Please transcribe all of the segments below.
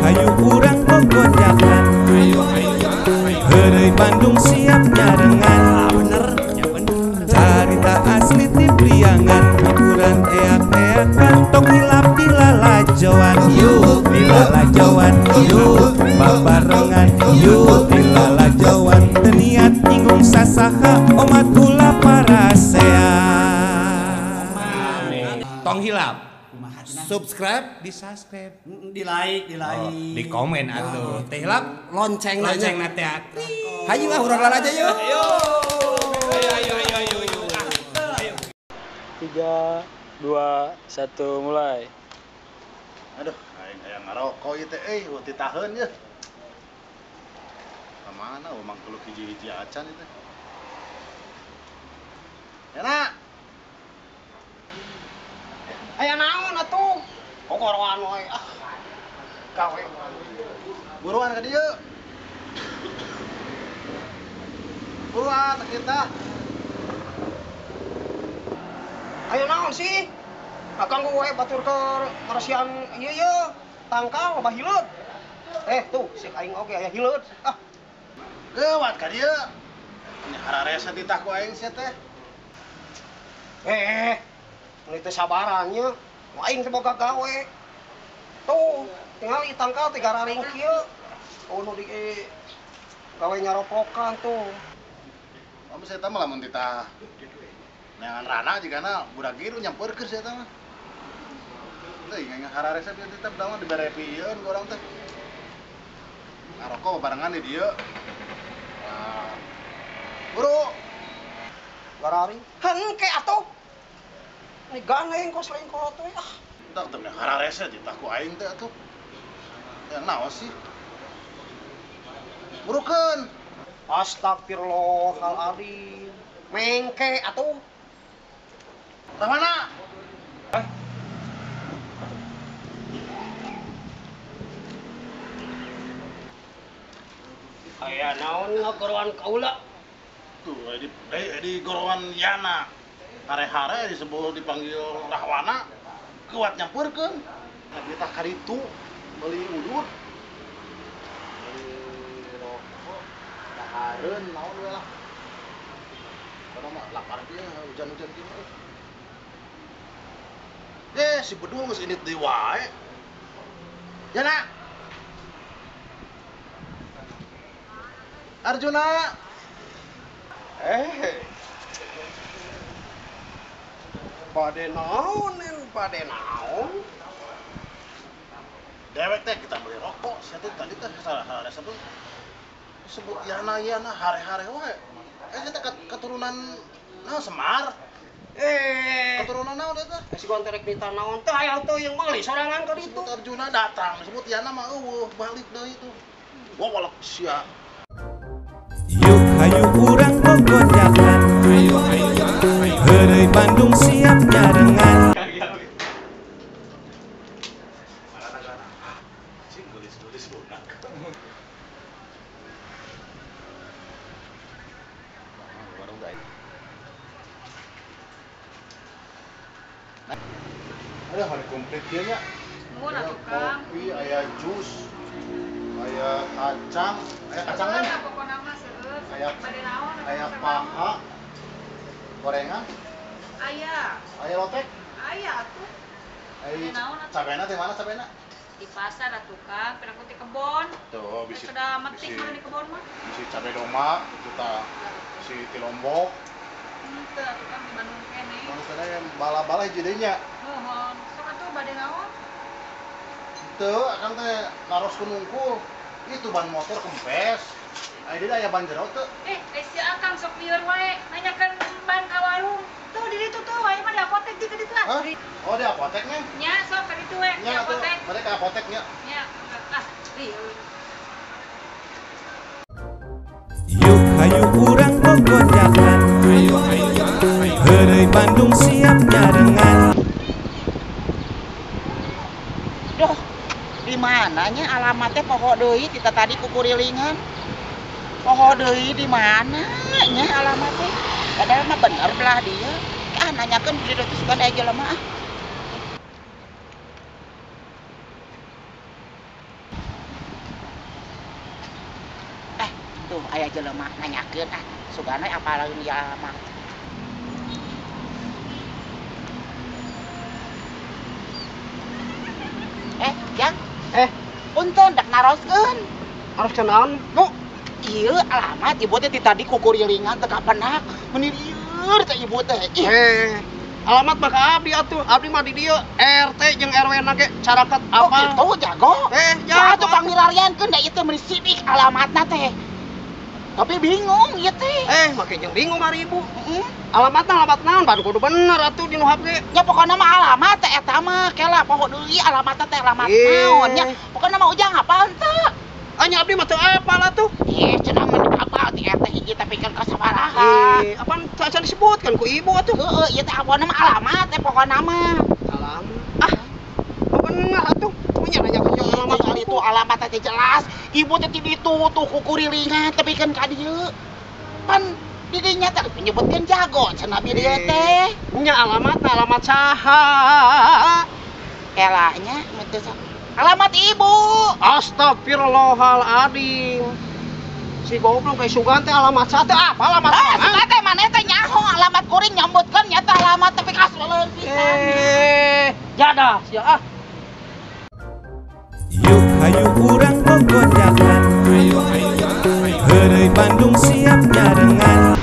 hayu urang gogodakan. Heureuy Bandung siap nyarengan. Bener, ya bener. Carita asli ti Priangan, hiburan eak-eakan, tong hilap di lalajoan. Yuk di lalajoan, yuk babarengan, yuk di lalajoan. Teu niat nyinggung sasaha, omat ulah parasean. Tong hilap. Subscribe, Di subscribe, Di like, di komen atuh. Teh hilap lonceng lonceng nanya. na teh. Hayu lah urang aja yuk. Ayo. Ayo. 3, 2, 1 mulai. Aduh, aing aya ngarokok ieu teh uti taheun ye. Kamana emang kudu hiji-hiji acan ieu teh. Enak. Aya naon atuh? Kokoroan wae. Gawe. Buruan ka dieu. Buruan kita. Aya naon sih? Akang gue batur ke marasian ieu tangkal loba hileud. Tuh, sik aing oge aya hileud. Lewat ka dieu. Ini hararesa ditah ku aing sia teh. Ini teh sabarannya. Aing teh boga gawe. Tuh, tinggal ditangkal 3 raring kieu. Nu di gawe nyaropokan tuh. Kamu saya tahu lamun ditah neangan rana jigana budak giru nyampeurkeun sia teh mah. Teuing ngan hararesa bieu teh dalam dibere pieun ku urang teh. Ngarokok barengan di dieu. Nah. Buru. Garari. Hengke atuh. Ini ganeng kos lain kolot we. Tak temen hararesa ditah ku aing teh atuh. Ya naon sih? Burukeun. Astagfirullahaladzim. Mengke atuh. Tah mana? Aya naon ngagoroan kaula? Tuh, di gorowan Yana. Hare-hare disebut dipanggil Rahwana. Kuat nyampeurkeun. Nah, kita kaditu beli udut. Beli rokok. Dahareun naon we lah. Karena mah lapar dia hujan-hujan gini. Si Bedul geus indit deui wae. Yana. Arjuna. Bade naon? Dewek teh kita beli rokok. Sia teh tadi teh salah satu disebut Yana hare-hare wae. Kita keturunan naon Semar. Keturunan naon eta? Si gonterek dita naon teh aya tuh yang meuli sorangan ka ditu. Disebut Arjuna datang, disebut Yana mah eueuh balik deui itu. Wah walak sia. yuk hayu urang gogodakan. Heureuy Bandung siap nyarengan. Ada hari komplit dia nya. Nuhun Aya atuh Kang. kopi, aya jus, aya kacang kan? Seueur pokona mah seueur. Aya Bade naon? aya paha, gorengan, Aya. aya lotek, Aya atuh. aya Naon atuh? cabena teh mana cabena? Di pasar atuh Kang, pernah di kebon. Tuh bisi Sudah metik mah di kebon mah. bisi cabe doma itu tah si ti Lombok. Henteu atuh Kang di Bandung kene. Manusia yang bala-bala hiji deui nya. Nuhun. Sok atuh bade naon? Teu akan teh naroskeun nungkul. Itu ban motor kempes. Aya di aya ban jero teu. Si Akang sok lieur wae. Nanyakeun ban ka warung. Tuh di ditu tuh, aya mah di apotek di ditu ah. Hah? Oh di apoteknya? Nya sok ka ditu we, di Nya tuh, apotek. mereka apoteknya. Nya, lieur. Yuk hayu urang gogodakan. Heureuy Bandung siap nyarengan. Duh, di mananya alamatnya poho deui kita tadi kukurilingan. Poho deui di mana nya alamatnya? Padahal mah bener belah dia. Nanyakeun di ditu sugan aya jelema ah. tuh aya jelema nanyakeun sugana apaleun ieu alamat. Yang punten dak naroskeun. Harus cenaan. Nu ieu alamat ibu teh ti tadi kukurilingan teu kapendak mun lieur teh ibu teh. Alamat mah ka abdi atuh. Abdi mah di dieu RT jeung RW na ge caraket Oh apa? gitu jago. Jago Atuh panggilariankeun da ieu teh meni sidik alamatna teh. Tapi bingung ieu teh. Make jeung bingung ari ibu. Alamatna alamat naon? Ban kudu bener atuh di nu HP. Ya pokoknya mah alamat teh eta mah kela poho deui alamatna teh alamat Ih. naon nya. Pokoknya mah ujang hafal teu. Anya abdi mah teu apal atuh. Cenah mah hafal ti eta hiji tapi kan kasabaraha. Apaan can disebutkan ku ibu atuh? Heeh, ieu teh abona mah alamat teh pokoknya mah. Alamat. Bener atuh. Punya nanya ke alamat Alamat itu alamat teh jelas. Ibu teh ti ditu tuh kukurilingan tapi kan ka dieu. Pan di dinya teh menyebutkeun jago cenah bi dieu teh. Nya alamat saha? Kelanya teu alamat ibu. Astagfirullahaladzim. Si goblok kayak sugan teh alamat saha teh apa alamat saha? Suka teh maneh teh nyaho alamat kuring nyambutkeun nya teh alamat tapi kaseuleun pisan. Jada sia Yuk hayu urang gogojakan. Heureuy Bandung siap nyarengan.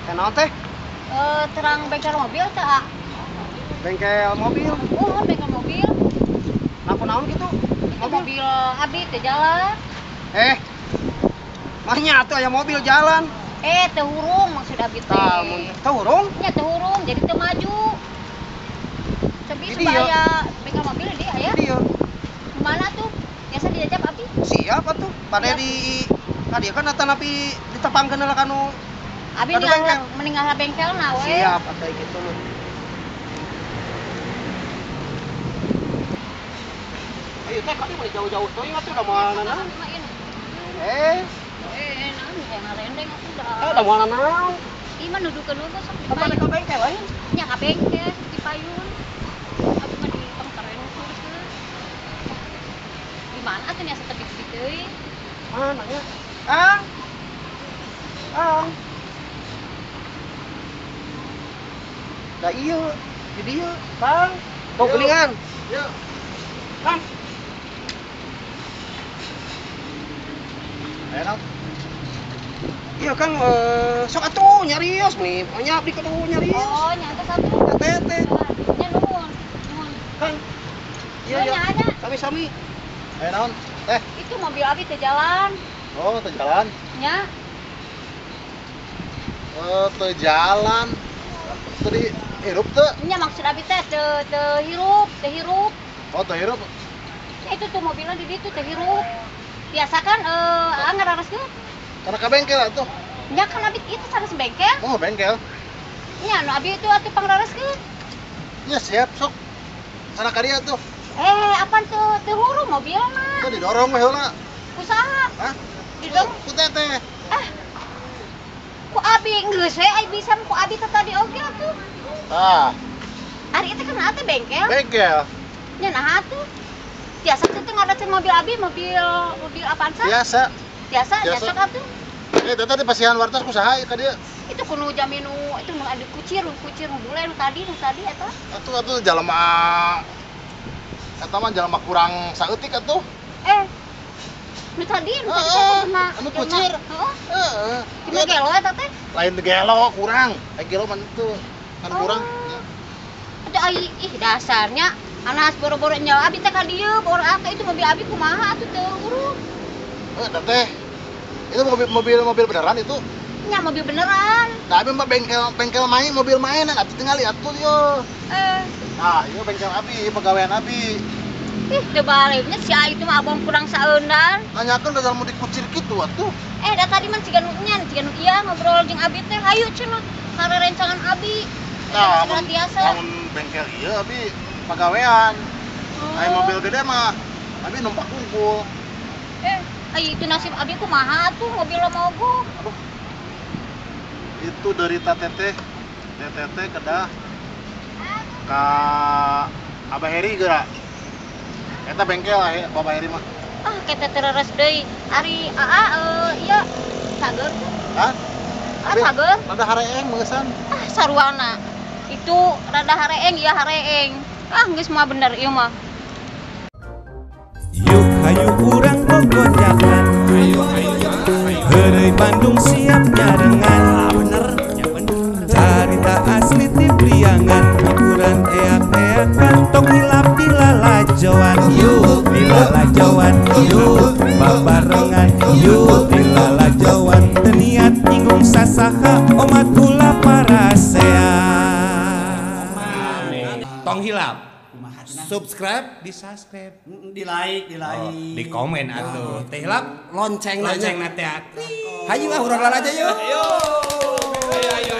Kenapa teh? Terang bengkel mobil teh, A. Bengkel mobil. Bengkel mobil. Kenapa naon gitu? Itu mobil abi teh jalan. Mahnya atuh aya mobil jalan. Teu hurung maksud abi teh. Teu hurung? Nya teu hurung jadi teu maju. Tapi Di supaya bengkel mobil di aya. Di dieu. Mana tuh? Biasa diajak abi. Siap atuh. Pada di tadi kan atanapi ditepangkeun heula kanu. Abi Aduh, bengkel. meninggal bengkelna we. Siap atuh gitu lu. Ayo teh kali boleh jauh-jauh teuing atuh da moalna naon? Naon yang ngarendeng atuh dah. Da moalna naon? Ieu mah nudukeun eueuh sok di Apa payun. ka bengkel lain? Nya ka bengkel di payun. Abi mah di pangkaren kuruskeun. Di mana atuh nya satepi deui? Mana nya? Ang. Da ieu di dieu, Bang. Tong kuningan. Iya. Bang. Enak. Iya Kang, sok atuh nyarios nih, nya abdi kudu nyarios. Oh, nyata satu. Tete. Nya nuhun. Nuhun. Kang. Iya, Oh, nya ada. Sami-sami. Naon? Teh. Itu mobil abi teh jalan. Oh, teu jalan. Nya. Teu jalan. Tadi hirup teu? Nya maksud abi teh teu hirup. Oh, teu hirup. Ya itu tuh mobilnya di ditu teh hirup. Biasa kan ngarareskeun. Karena ka bengkel atuh. Nya kan abi itu sanes bengkel. Oh, bengkel. Nya nu abi itu atuh pangarareskeun. Ya siap sok. Sana ka dieu tuh. Apaan tuh teu hurung mobilna? Teu didorong we heula. Kusaha? Hah? Didorong. Ku teteh. Ku abi geus we ai bisa ku abi teh tadi oge atuh. Ari itu kan atuh bengkel. Bengkel. Nya nah atuh. Biasa teh ngadaceun mobil abi mobil apaan sah? Biasa. Biasa Biasa. atuh. Tadi pasihan wartos kusaha ka dieu. Itu kudu jaminu itu nu ada kucir nu bule nu tadi eta. Atuh jalema eta mah jalema kurang saeutik atuh. Nu tadi nu anu kucir. Heeh. Cuma gelo eta teh. Lain gelo kurang. Gelo mah itu kan kurang. Ada ai dasarnya anas boro-boro nya abi teh ka dieu boro atuh itu mobil abi kumaha atuh teu urus. Teteh. Itu mobil beneran itu? nya mobil beneran. Tapi mah bengkel main, mobil mainan, atuh tinggal lihat tuh yo. Nah, ieu bengkel abi, pegawaian abi. Ih, teu baliknya si itu mah abang kurang saeundan. Nanyakeun da mau dikucir kitu atuh. Da tadi mah ciga nu iya ngobrol jeung abi teh. Hayu cenah, karerencangan abi. Nah, biasa. Namun bengkel ieu abi pegawaian. Aya mobil gede mah abi numpak unggul. Itu nasib abi kumaha tuh mobil mogok. Aduh. Itu dari teteh kedah ka Abah Heri geura. Eta bengkel ya Bapak Heri mah. Kita tereres deui. Ari iya sager. Hah? Sager. Rada hareeng meusan. Saruana. Itu rada hareeng, iya hareeng. Geus mah bener ieu mah. Yuk hayu urang bogojakan. Heureuy Bandung siap nyarengan. Bener, ya bener. Carita asli ti Priangan, hiburan eak-eakan, tong hilap di lalajoan. Yuk di lalajoan, yuk babarengan, yuk di lalajoan. Teu niat nyinggung sasaha, omat ulah parasean. Tong hilap. Subscribe, Di like. di komen atuh. Teh hilap Lonceng lonceng na teh. Hayu urang aja yuk. Ayo.